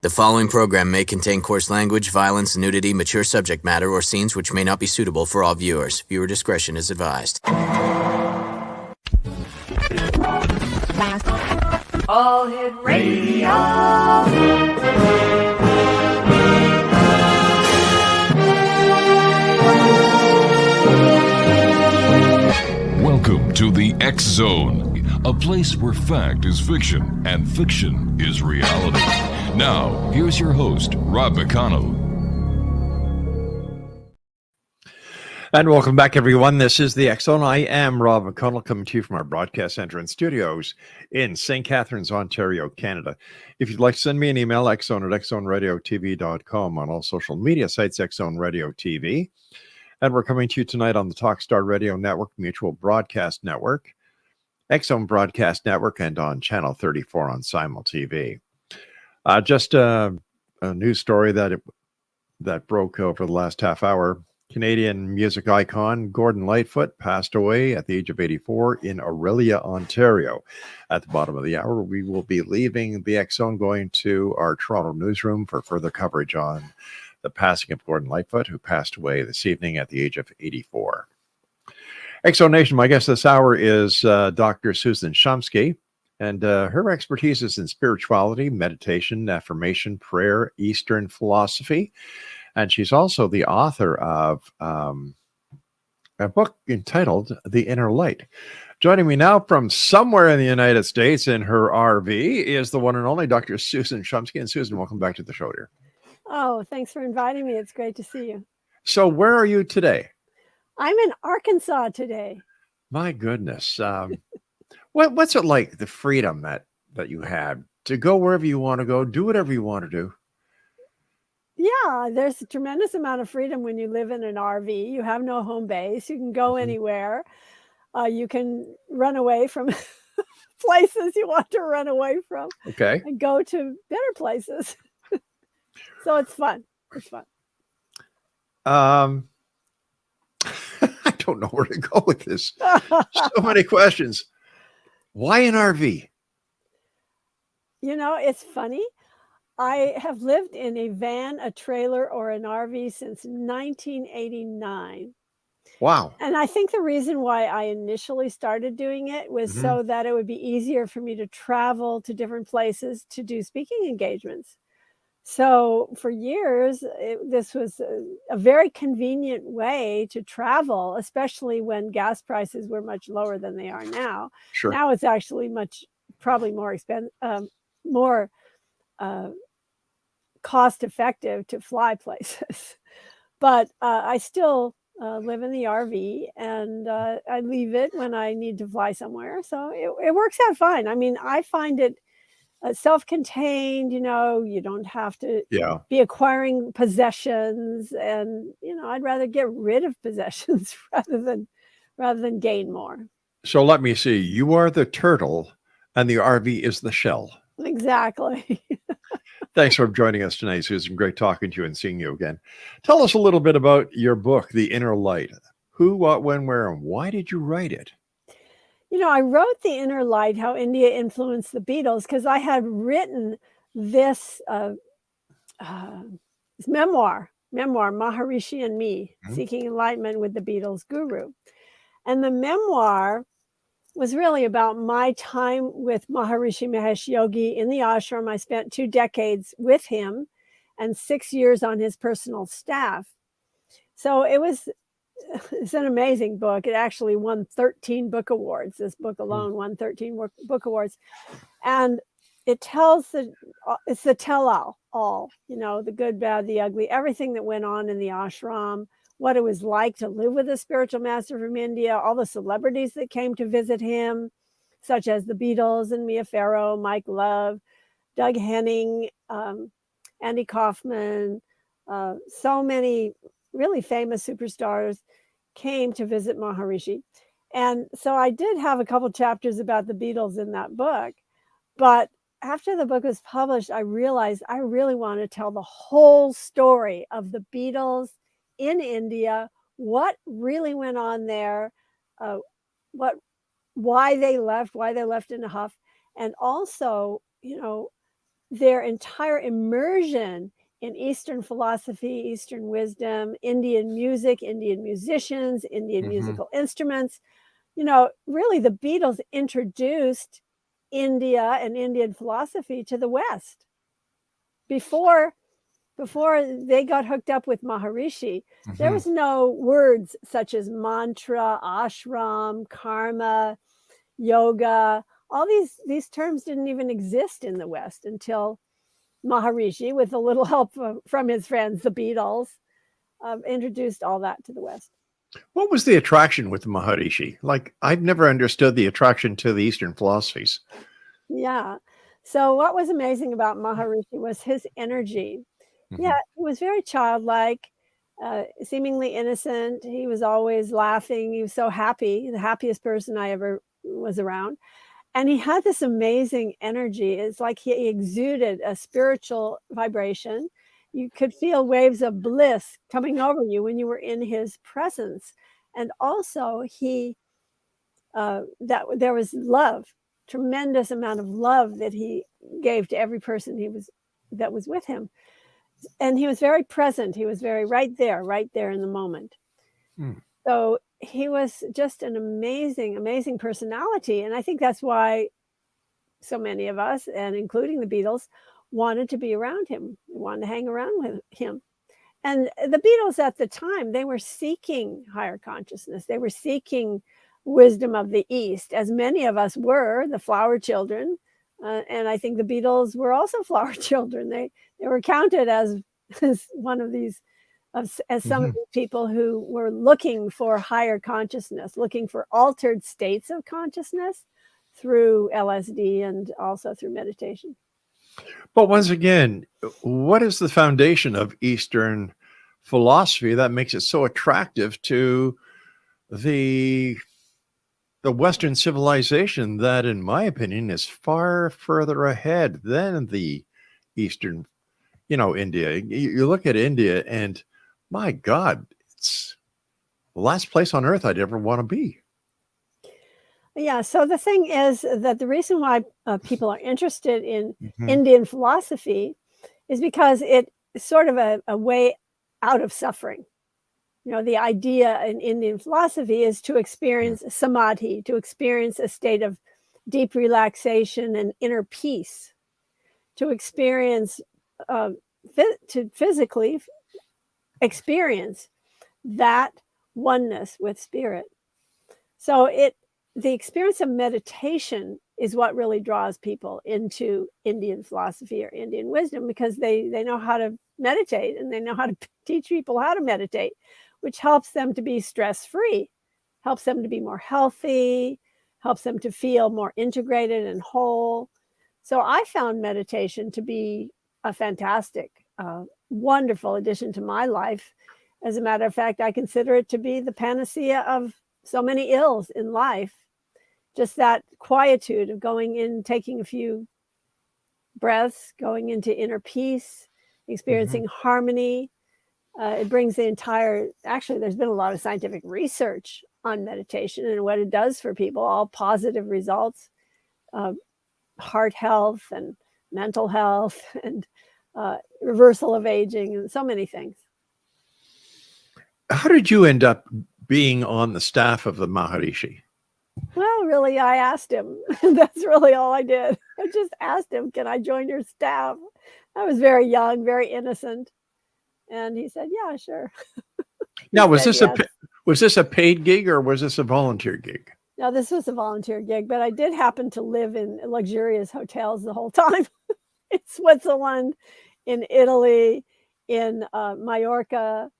The following program may contain coarse language, violence, nudity, mature subject matter, or scenes which may not be suitable for all viewers. Viewer discretion is advised. All Hit Radio. Welcome to the X Zone, a place where fact is fiction and fiction is reality. Now, here's your host, Rob McConnell. And welcome back, everyone. This is the X Zone. I am Rob McConnell, coming to you from our broadcast center and studios in St. Catharines, Ontario, Canada. If you'd like to send me an email, xzone@xzoneradiotv.com, on all social media sites, X Zone Radio TV. And we're coming to you tonight on the Talkstar Radio Network, Mutual Broadcast Network, X Zone Broadcast Network, and on Channel 34 on Simul TV. Just a news story that broke over the last half hour. Canadian music icon Gordon Lightfoot passed away at the age of 84 in Orillia, Ontario. At the bottom of the hour, we will be leaving the X Zone, going to our Toronto newsroom for further coverage on the passing of Gordon Lightfoot, who passed away this evening at the age of 84. X Zone Nation, my guest this hour is Dr. Susan Shumsky. And her expertise is in spirituality, meditation, affirmation, prayer, Eastern philosophy. And she's also the author of a book entitled The Inner Light. Joining me now from somewhere in the United States in her RV is the one and only Dr. Susan Shumsky. And Susan, welcome back to the show, dear. Oh, thanks for inviting me. It's great to see you. So where are you today? I'm in Arkansas today. My goodness. What's it like, the freedom that you had to go wherever you want to go, do whatever you want to do? Yeah, there's a tremendous amount of freedom when you live in an RV. You have no home base. You can go anywhere. You can run away from places you want to run away from. Okay. And go to better places. So it's fun. It's fun. I don't know where to go with this. So many questions. Why an RV? You know, it's funny. I have lived in a van, a trailer, or an RV since 1989. Wow. And I think the reason why I initially started doing it was so that it would be easier for me to travel to different places to do speaking engagements. So for years, this was a very convenient way to travel, especially when gas prices were much lower than they are now. Sure. Now it's actually probably more expensive, more cost effective to fly places. But I still live in the RV, and I leave it when I need to fly somewhere. So it works out fine. I mean, I find it self-contained. You know, you don't have to be acquiring possessions, and I'd rather get rid of possessions rather than gain more. So let me see. You are the turtle, and the RV is the shell. Exactly. Thanks for joining us tonight, Susan. Great talking to you and seeing you again. Tell us a little bit about your book, The Inner Light. Who, what, when, where, and why did you write it? I wrote The Inner Light, How India Influenced the Beatles, because I had written this memoir, Maharishi and Me, Seeking Enlightenment with the Beatles Guru. And the memoir was really about my time with Maharishi Mahesh Yogi in the ashram. I spent 2 decades with him and 6 years on his personal staff. So it's an amazing book. It actually won 13 book awards. This book alone won 13 book awards. And it tells it's the tell-all, the good, bad, the ugly, everything that went on in the ashram, what it was like to live with a spiritual master from India, all the celebrities that came to visit him, such as the Beatles and Mia Farrow, Mike Love, Doug Henning, Andy Kaufman, so many really famous superstars came to visit Maharishi. And so I did have a couple chapters about the Beatles in that book. But after the book was published, I realized I really want to tell the whole story of the Beatles in India, what really went on there, why they left in a huff, and also, their entire immersion in Eastern philosophy, Eastern wisdom, Indian music, Indian musicians, Indian musical instruments. Really the Beatles introduced India and Indian philosophy to the West. Before they got hooked up with Maharishi, there was no words such as mantra, ashram, karma, yoga. All these terms didn't even exist in the West until Maharishi, with a little help from his friends, the Beatles, introduced all that to the West. What was the attraction with Maharishi? Like, I've never understood the attraction to the Eastern philosophies. Yeah. So what was amazing about Maharishi was his energy. Yeah, he was very childlike, seemingly innocent. He was always laughing. He was so happy, the happiest person I ever was around. And he had this amazing energy. It's like he exuded a spiritual vibration. You could feel waves of bliss coming over you when you were in his presence. And also that there was love, tremendous amount of love that he gave to every person that was with him. And he was very present. He was very right there in the moment. So he was just an amazing, amazing personality. And I think that's why so many of us, and including the Beatles, wanted to be around him, wanted to hang around with him. And the Beatles at the time, they were seeking higher consciousness. They were seeking wisdom of the East, as many of us were, the flower children. And I think the Beatles were also flower children. They were counted as one of these, as some of the people who were looking for higher consciousness, looking for altered states of consciousness through LSD and also through meditation. But once again, what is the foundation of Eastern philosophy that makes it so attractive to the Western civilization that, in my opinion, is far further ahead than the Eastern, India? You look at India and, my God, it's the last place on earth I'd ever want to be. Yeah, so the thing is that the reason why people are interested in Indian philosophy is because it's sort of a way out of suffering. The idea in Indian philosophy is to experience samadhi, to experience a state of deep relaxation and inner peace, to experience, to physically experience that oneness with spirit. So the experience of meditation is what really draws people into Indian philosophy or Indian wisdom, because they know how to meditate and they know how to teach people how to meditate, which helps them to be stress-free, helps them to be more healthy, helps them to feel more integrated and whole. So I found meditation to be a fantastic, wonderful addition to my life. As a matter of fact, I consider it to be the panacea of so many ills in life. Just that quietude of going in, taking a few breaths, going into inner peace, experiencing harmony. It brings the entire, actually, there's been a lot of scientific research on meditation and what it does for people, all positive results, heart health and mental health and reversal of aging and so many things. How did you end up being on the staff of the Maharishi? Well, really, I asked him. That's really all I did. I just asked him, can I join your staff? I was very young, very innocent. And he said, yeah, sure. Now, was this a paid gig or was this a volunteer gig? No, this was a volunteer gig, but I did happen to live in luxurious hotels the whole time in Switzerland, in Italy, in Mallorca,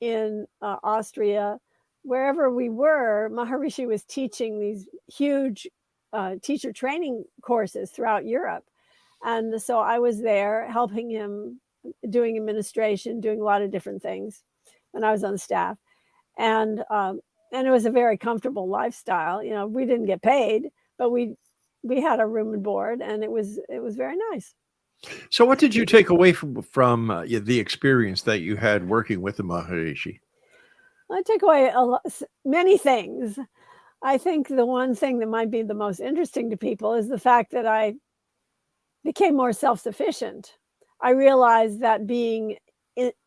in Austria. Wherever we were, Maharishi was teaching these huge teacher training courses throughout Europe. And so I was there helping him, doing administration, doing a lot of different things when I was on staff. And it was a very comfortable lifestyle. We didn't get paid, but we had a room and board, and it was very nice. So what did you take away from the experience that you had working with the Maharishi? I took away many things. I think the one thing that might be the most interesting to people is the fact that I became more self-sufficient. I realized that being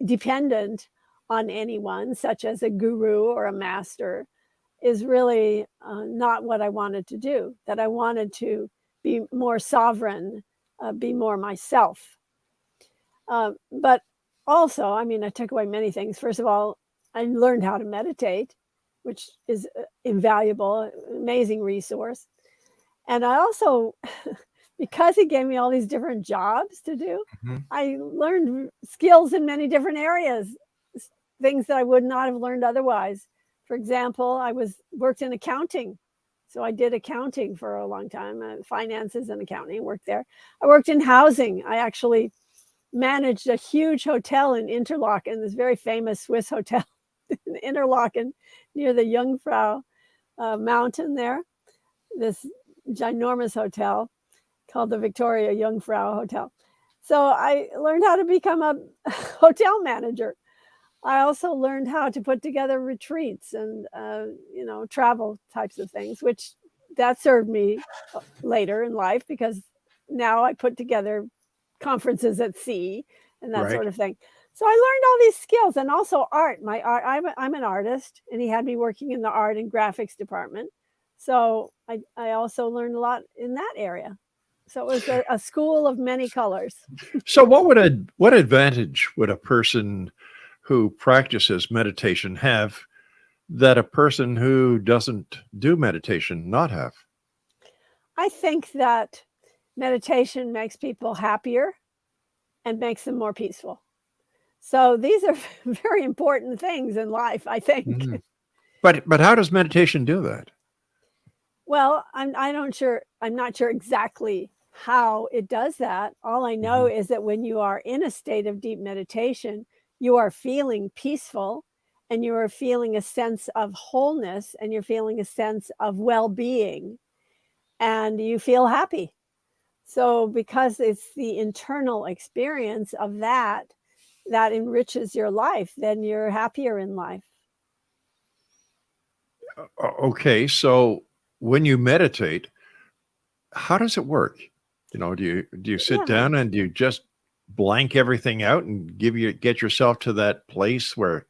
dependent on anyone, such as a guru or a master, is really not what I wanted to do, that I wanted to be more sovereign, be more myself. But also, I mean, I took away many things. First of all, I learned how to meditate, which is invaluable, amazing resource. And I also, because he gave me all these different jobs to do, I learned skills in many different areas, things that I would not have learned otherwise. For example, I worked in accounting. So I did accounting for a long time, finances and accounting, worked there. I worked in housing. I actually managed a huge hotel in Interlaken, this very famous Swiss hotel in Interlaken near the Jungfrau mountain there, this ginormous hotel called the Victoria Jungfrau Hotel. So I learned how to become a hotel manager. I also learned how to put together retreats and, travel types of things, which that served me later in life, because now I put together conferences at sea and that sort of thing. So I learned all these skills, and also art. I'm an artist, and he had me working in the art and graphics department. So I also learned a lot in that area. So it was a school of many colors. So what advantage would a person who practices meditation have that a person who doesn't do meditation not have? I think that meditation makes people happier and makes them more peaceful. So these are very important things in life, I think. But how does meditation do that? Well, I'm not sure exactly how it does that. All I know is that when you are in a state of deep meditation, you are feeling peaceful, and you are feeling a sense of wholeness, and you're feeling a sense of well-being, and you feel happy. So because it's the internal experience of that enriches your life, then you're happier in life. Okay, so when you meditate, how does it work? Do you sit down and do you just blank everything out and get yourself to that place where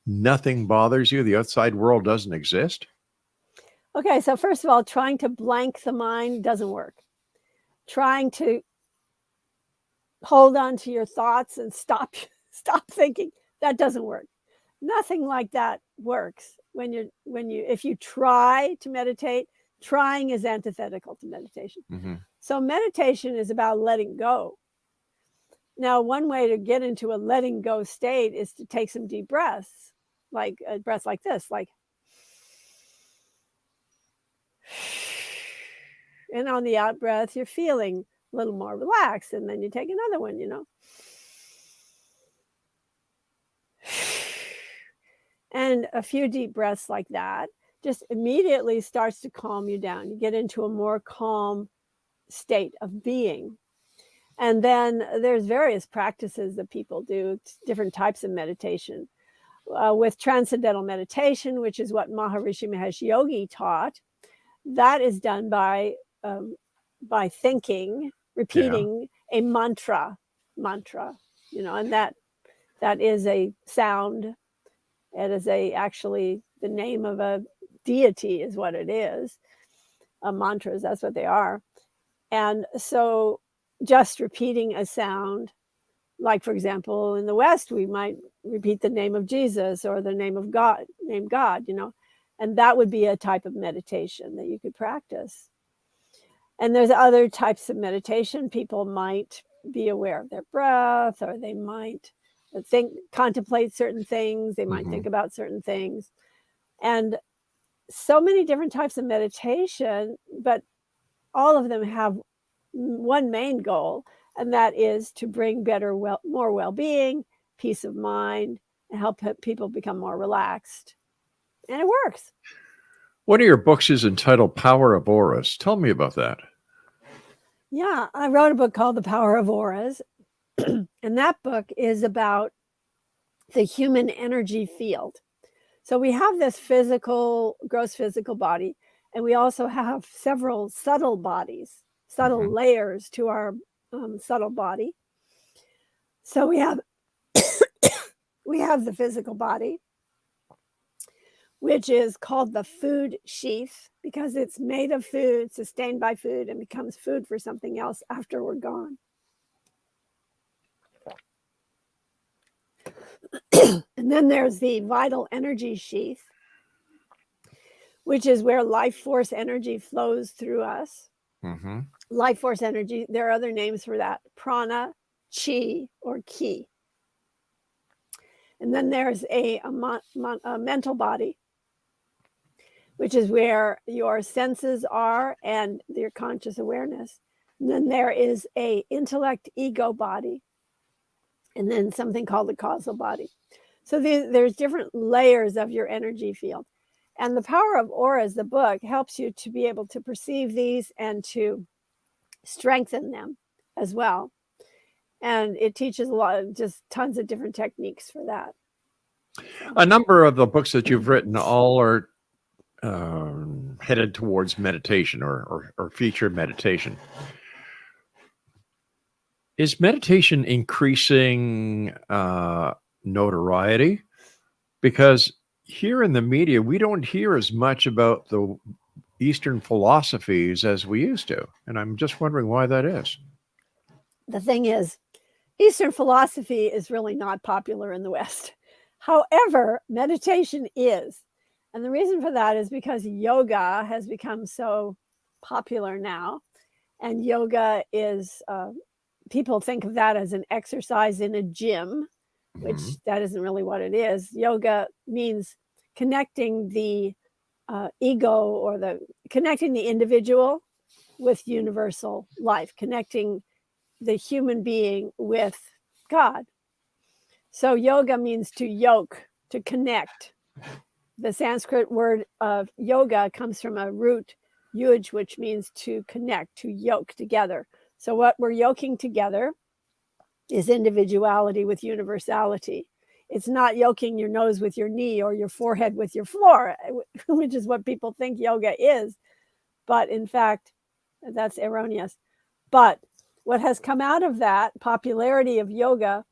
nothing bothers you? The outside world doesn't exist? Okay, so first of all, trying to blank the mind doesn't work. Trying to hold on to your thoughts and stop thinking, that doesn't work. Nothing like that works. If you try to meditate, trying is antithetical to meditation. So meditation is about letting go. Now, one way to get into a letting go state is to take some deep breaths, like a breath like this, like, and on the out breath, you're feeling a little more relaxed, and then you take another one, and a few deep breaths like that just immediately starts to calm you down. You get into a more calm state of being. And then there's various practices that people do, different types of meditation. With transcendental meditation, which is what Maharishi Mahesh Yogi taught, that is done by thinking, repeating a mantra, and that is a sound. It is actually the name of a deity is what it is. Mantras, that's what they are. And so just repeating a sound, like, for example, in the West, we might repeat the name of Jesus or the name of God, and that would be a type of meditation that you could practice. And there's other types of meditation. People might be aware of their breath, or they might contemplate certain things. They might think about certain things. And so many different types of meditation, but all of them have one main goal, and that is to bring more well-being, peace of mind, and help people become more relaxed. And it works. One of your books is entitled Power of Auras. Tell me about that. Yeah, I wrote a book called The Power of Auras. And that book is about the human energy field. So we have this gross physical body, and we also have several subtle bodies, subtle layers to our subtle body. So we have we have the physical body, which is called the food sheath because it's made of food, sustained by food, and becomes food for something else after we're gone. And then there's the vital energy sheath, which is where life force energy flows through us. Mm-hmm. Life force energy, there are other names for that: prana, chi, or ki. And then there's a mental body, which is where your senses are and your conscious awareness. And then there is a intellect ego body, and then something called the causal body. So there's different layers of your energy field. And The Power of Auras, the book, helps you to be able to perceive these and to strengthen them as well. And it teaches a lot of just tons of different techniques for that. A number of the books that you've written all are headed towards meditation or feature meditation. Is meditation increasing notoriety? Because here in the media, we don't hear as much about the Eastern philosophies as we used to. And I'm just wondering why that is. The thing is, Eastern philosophy is really not popular in the West. However, meditation is. And the reason for that is because yoga has become so popular now. And yoga is, people think of that as an exercise in a gym, which that isn't really what it is. Yoga means connecting the ego, or connecting the individual with universal life, connecting the human being with God. So yoga means to yoke, to connect. The Sanskrit word of yoga comes from a root yuj, which means to connect, to yoke together. So what we're yoking together is individuality with universality. It's not yoking your nose with your knee or your forehead with your floor, which is what people think yoga is. But in fact, that's erroneous. But what has come out of that popularity of yoga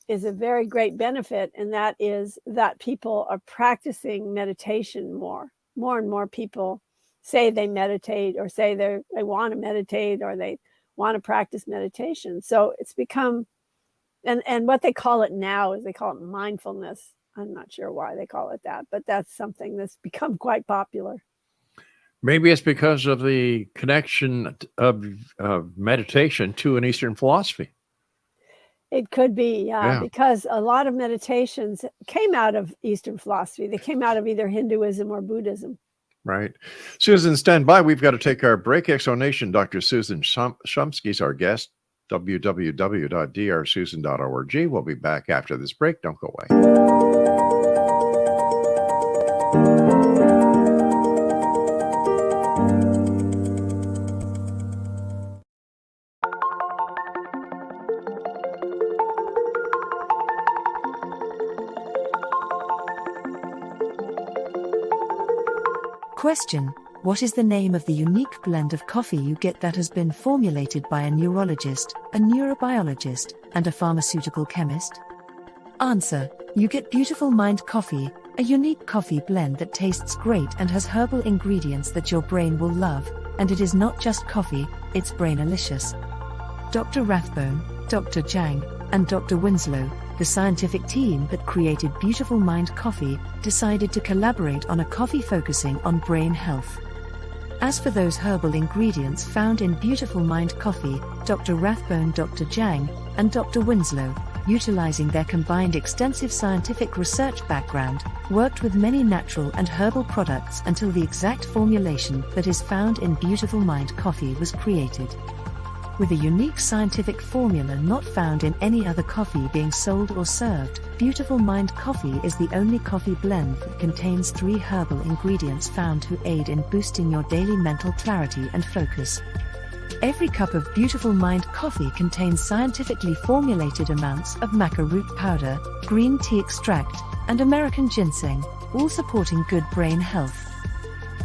is a very great benefit, and that is that people are practicing meditation more. More and more people say they meditate, or say they want to meditate, or they want to practice meditation. So it's become, and what they call it now is they call it mindfulness. I'm not sure why they call it that, but that's something that's become quite popular. Maybe it's because of the connection of meditation to an Eastern philosophy. It could be, yeah, because a lot of meditations came out of Eastern philosophy. They came out of either Hinduism or Buddhism. Right. Susan, stand by. We've got to take our break. Exonation, Dr. Susan Shumsky is our guest. www.drsusan.org. We'll be back after this break. Don't go away. Question: what is the name of the unique blend of coffee you get that has been formulated by a neurologist, a neurobiologist, and a pharmaceutical chemist? Answer: you get Beautiful Mind Coffee, a unique coffee blend that tastes great and has herbal ingredients that your brain will love, and it is not just coffee, it's brainalicious. Dr. Rathbone, Dr. Jang, and Dr. Winslow, the scientific team that created Beautiful Mind Coffee, decided to collaborate on a coffee focusing on brain health. As for those herbal ingredients found in Beautiful Mind Coffee, Dr. Rathbone, Dr. Jang, and Dr. Winslow, utilizing their combined extensive scientific research background, worked with many natural and herbal products until the exact formulation that is found in Beautiful Mind Coffee was created. With a unique scientific formula not found in any other coffee being sold or served, Beautiful Mind Coffee is the only coffee blend that contains 3 herbal ingredients found to aid in boosting your daily mental clarity and focus. Every cup of Beautiful Mind Coffee contains scientifically formulated amounts of maca root powder, green tea extract, and American ginseng, all supporting good brain health.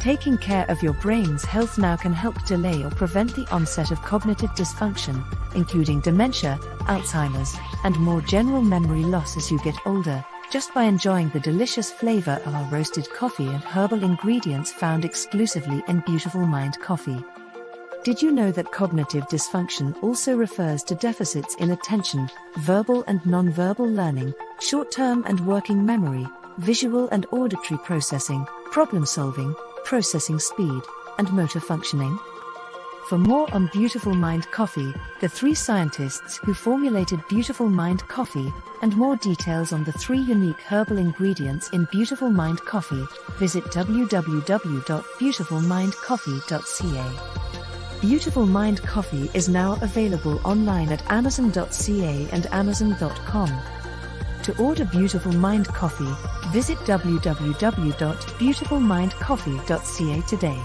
Taking care of your brain's health now can help delay or prevent the onset of cognitive dysfunction, including dementia, Alzheimer's, and more general memory loss as you get older, just by enjoying the delicious flavor of our roasted coffee and herbal ingredients found exclusively in Beautiful Mind Coffee. Did you know that cognitive dysfunction also refers to deficits in attention, verbal and nonverbal learning, short-term and working memory, visual and auditory processing, problem-solving, processing speed, and motor functioning? For more on Beautiful Mind Coffee, the 3 scientists who formulated Beautiful Mind Coffee, and more details on the 3 unique herbal ingredients in Beautiful Mind Coffee, visit www.beautifulmindcoffee.ca. Beautiful Mind Coffee is now available online at amazon.ca and amazon.com. To order Beautiful Mind Coffee, visit www.beautifulmindcoffee.ca today.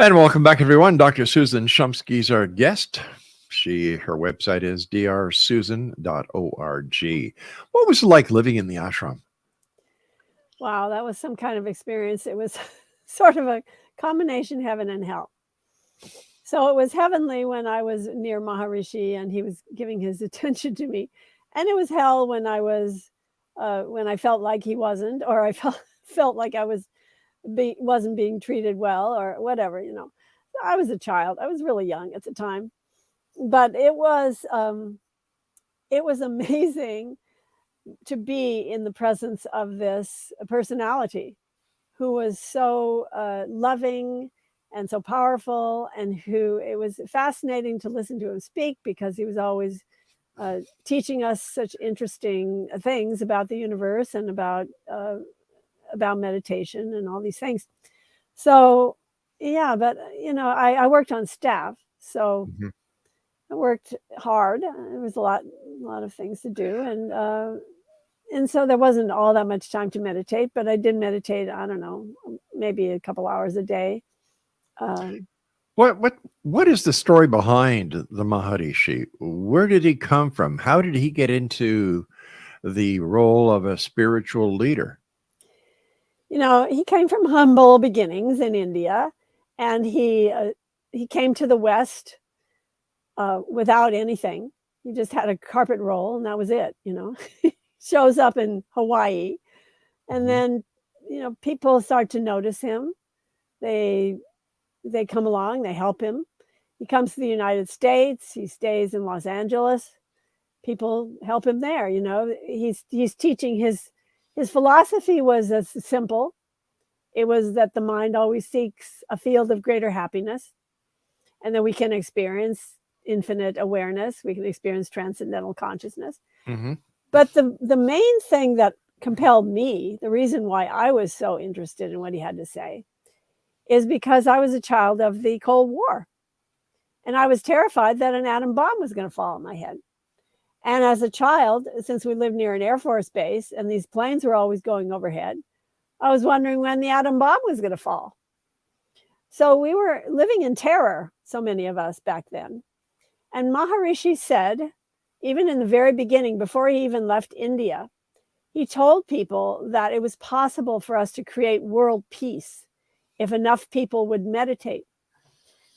And welcome back, everyone. Dr. Susan Shumsky is our guest. Her website is drsusan.org. What was it like living in the ashram? Wow, that was some kind of experience. It was sort of a combination heaven and hell. So it was heavenly when I was near Maharishi and he was giving his attention to me. And it was hell when I was, when I felt like he wasn't, or I felt like I wasn't being treated well or whatever, you know. I was a child. I was really young at the time. But it was amazing to be in the presence of this personality who was so loving and so powerful, and who it was fascinating to listen to him speak because he was always teaching us such interesting things about the universe and about meditation and all these things. So, yeah, but, you know, I worked on staff, so I worked hard. There was a lot of things to do. And so there wasn't all that much time to meditate, but I did meditate, I don't know, maybe a couple hours a day. What is the story behind the Maharishi? Where did he come from? How did he get into the role of a spiritual leader? You know, he came from humble beginnings in India, and he came to the West without anything. He just had a carpet roll, and that was it. You know, shows up in Hawaii, and then, you know, people start to notice him. They come along, they help him. He comes to the United States. He stays in Los Angeles. People help him there. You know, he's teaching his philosophy was as simple. It was that the mind always seeks a field of greater happiness, and then we can experience infinite awareness. We can experience transcendental consciousness. But the main thing that compelled me, the reason why I was so interested in what he had to say, is because I was a child of the Cold War. And I was terrified that an atom bomb was going to fall on my head. And as a child, since we lived near an Air Force base and these planes were always going overhead, I was wondering when the atom bomb was going to fall. So we were living in terror, so many of us back then. And Maharishi said, even in the very beginning, before he even left India, he told people that it was possible for us to create world peace if enough people would meditate.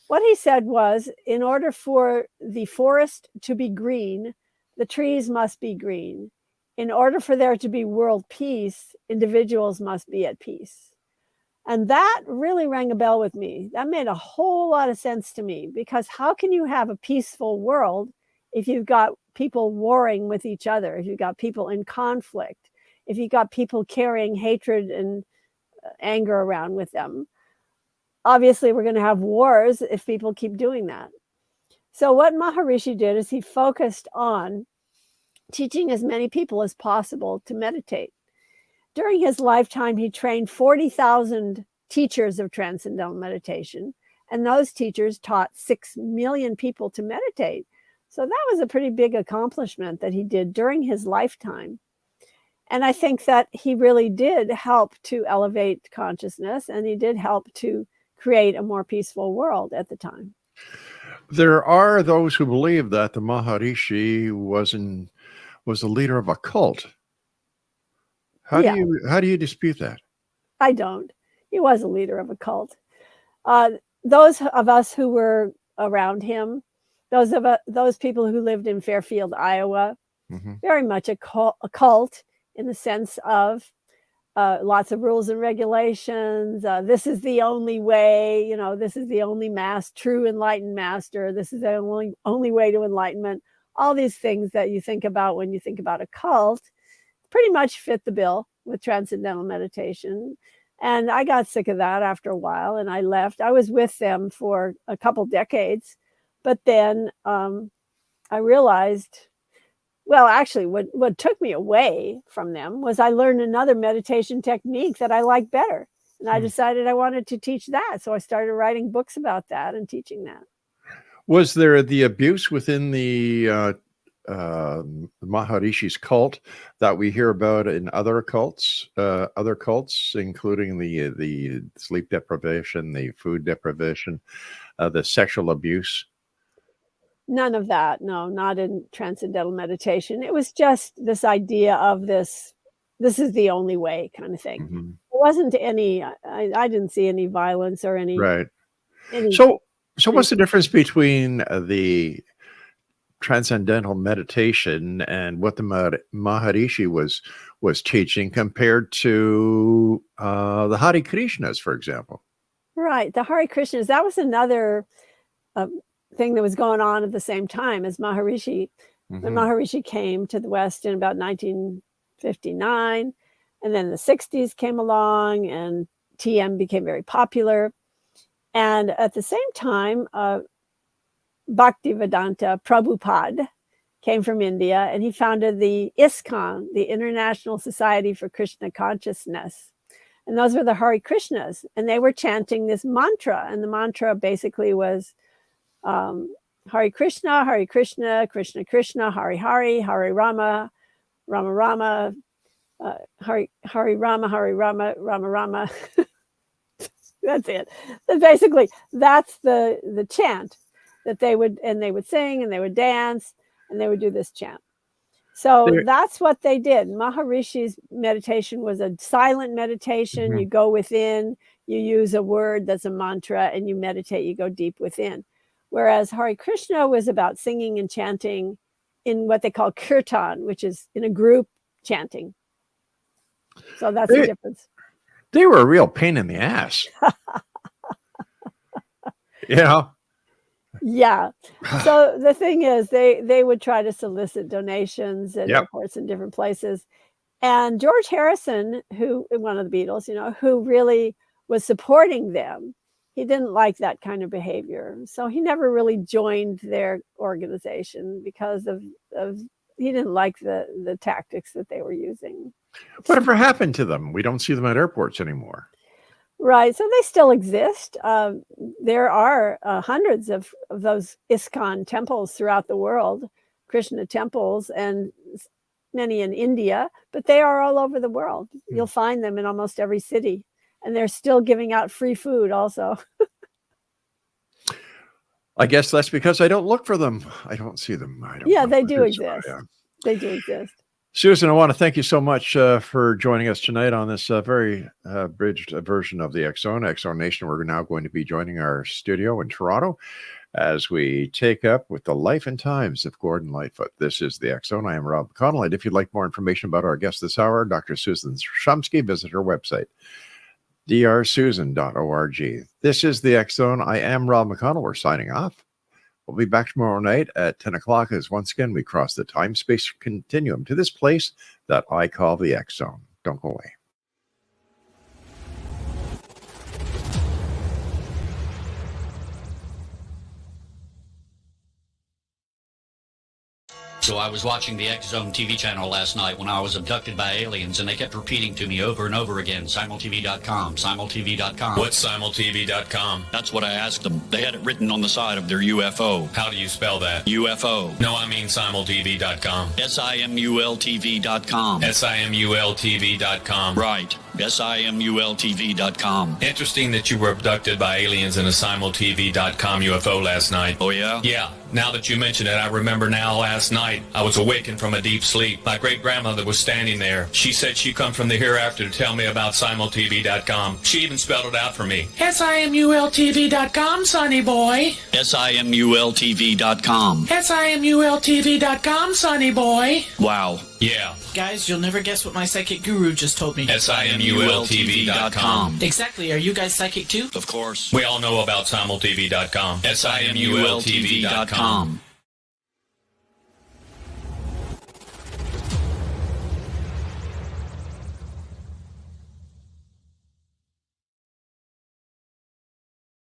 What he said was, in order for the forest to be green, the trees must be green. In order for there to be world peace, individuals must be at peace. And that really rang a bell with me. That made a whole lot of sense to me, because how can you have a peaceful world if you've got people warring with each other, if you've got people in conflict, if you've got people carrying hatred and anger around with them? Obviously, we're going to have wars if people keep doing that. So what Maharishi did is he focused on teaching as many people as possible to meditate. During his lifetime, he trained 40,000 teachers of transcendental meditation, and those teachers taught 6 million people to meditate. So that was a pretty big accomplishment that he did during his lifetime. And I think that he really did help to elevate consciousness, and he did help to create a more peaceful world at the time. There are those who believe that the Maharishi was the leader of a cult. How do you dispute that? I don't. He was a leader of a cult. Those of us who were around him, those people who lived in Fairfield, Iowa, very much a cult in the sense of lots of rules and regulations. This is the only way, this is the only true enlightened master. This is the only way to enlightenment. All these things that you think about when you think about a cult pretty much fit the bill with transcendental meditation. And I got sick of that after a while, and I left. I was with them for a couple decades, but then I realized, well, actually, what took me away from them was I learned another meditation technique that I liked better. And I decided I wanted to teach that. So I started writing books about that and teaching that. Was there the abuse within the Maharishi's cult that we hear about in other cults, including the sleep deprivation, the food deprivation, the sexual abuse? None of that. No, not in transcendental meditation. It was just this idea of this is the only way kind of thing. There wasn't any, I didn't see any violence or any. Right. So what's the difference between the transcendental meditation and what the Maharishi was teaching compared to the Hare Krishnas, for example? Right. The Hare Krishnas, that was another thing that was going on at the same time as Maharishi. The Maharishi came to the West in about 1959, and then the 60s came along and TM became very popular. And at the same time, Bhaktivedanta Prabhupada came from India, and he founded the ISKCON, the International Society for Krishna Consciousness. And those were the Hare Krishnas, and they were chanting this mantra. And the mantra basically was Hare Krishna, Krishna Krishna, Hare Hare, Hare Rama, Rama Rama, Hare Rama, Hare Rama, Rama Rama. That's it. So basically, that's the chant that they would sing and they would dance and they would do this chant. So that's what they did. Maharishi's meditation was a silent meditation. You go within, you use a word that's a mantra, and you meditate, you go deep within. Whereas Hare Krishna was about singing and chanting in what they call kirtan, which is in a group chanting. So that's the difference. They were a real pain in the ass. Yeah. So the thing is, they would try to solicit donations at airports in different places. And George Harrison, one of the Beatles, who really was supporting them, he didn't like that kind of behavior. So he never really joined their organization because of he didn't like the tactics that they were using. Whatever happened to them? We don't see them at airports anymore. Right. So they still exist. There are hundreds of those ISKCON temples throughout the world, Krishna temples, and many in India, but they are all over the world. You'll find them in almost every city, and they're still giving out free food also. I guess that's because I don't look for them. I don't see them. They do exist. They do exist. Susan, I want to thank you so much for joining us tonight on this very abridged version of the X-Zone. X-Zone Nation, we're now going to be joining our studio in Toronto as we take up with the life and times of Gordon Lightfoot. This is the X-Zone. I am Rob McConnell, and if you'd like more information about our guest this hour, Dr. Susan Shumsky, visit her website, drsusan.org. This is the X-Zone. I am Rob McConnell. We're signing off. We'll be back tomorrow night at 10 o'clock as once again we cross the time-space continuum to this place that I call the X-Zone. Don't go away. So I was watching the X Zone TV channel last night when I was abducted by aliens, and they kept repeating to me over and over again, simultv.com, simultv.com. What's simultv.com? That's what I asked them. They had it written on the side of their UFO. How do you spell that? UFO. No, I mean simultv.com. simultv.com. simultv.com. Right. simultv.com. Interesting that you were abducted by aliens in a simultv.com UFO last night. Oh, yeah? Yeah. Now that you mention it, I remember now last night I was awakened from a deep sleep. My great-grandmother was standing there. She said she come from the hereafter to tell me about simultv.com. She even spelled it out for me. simultv.com, sonny boy. simultv.com. simultv.com, sonny boy. Wow. Yeah. Guys, you'll never guess what my psychic guru just told me. simultv.com. Exactly. Are you guys psychic too? Of course. We all know about simultv.com. simultv.com.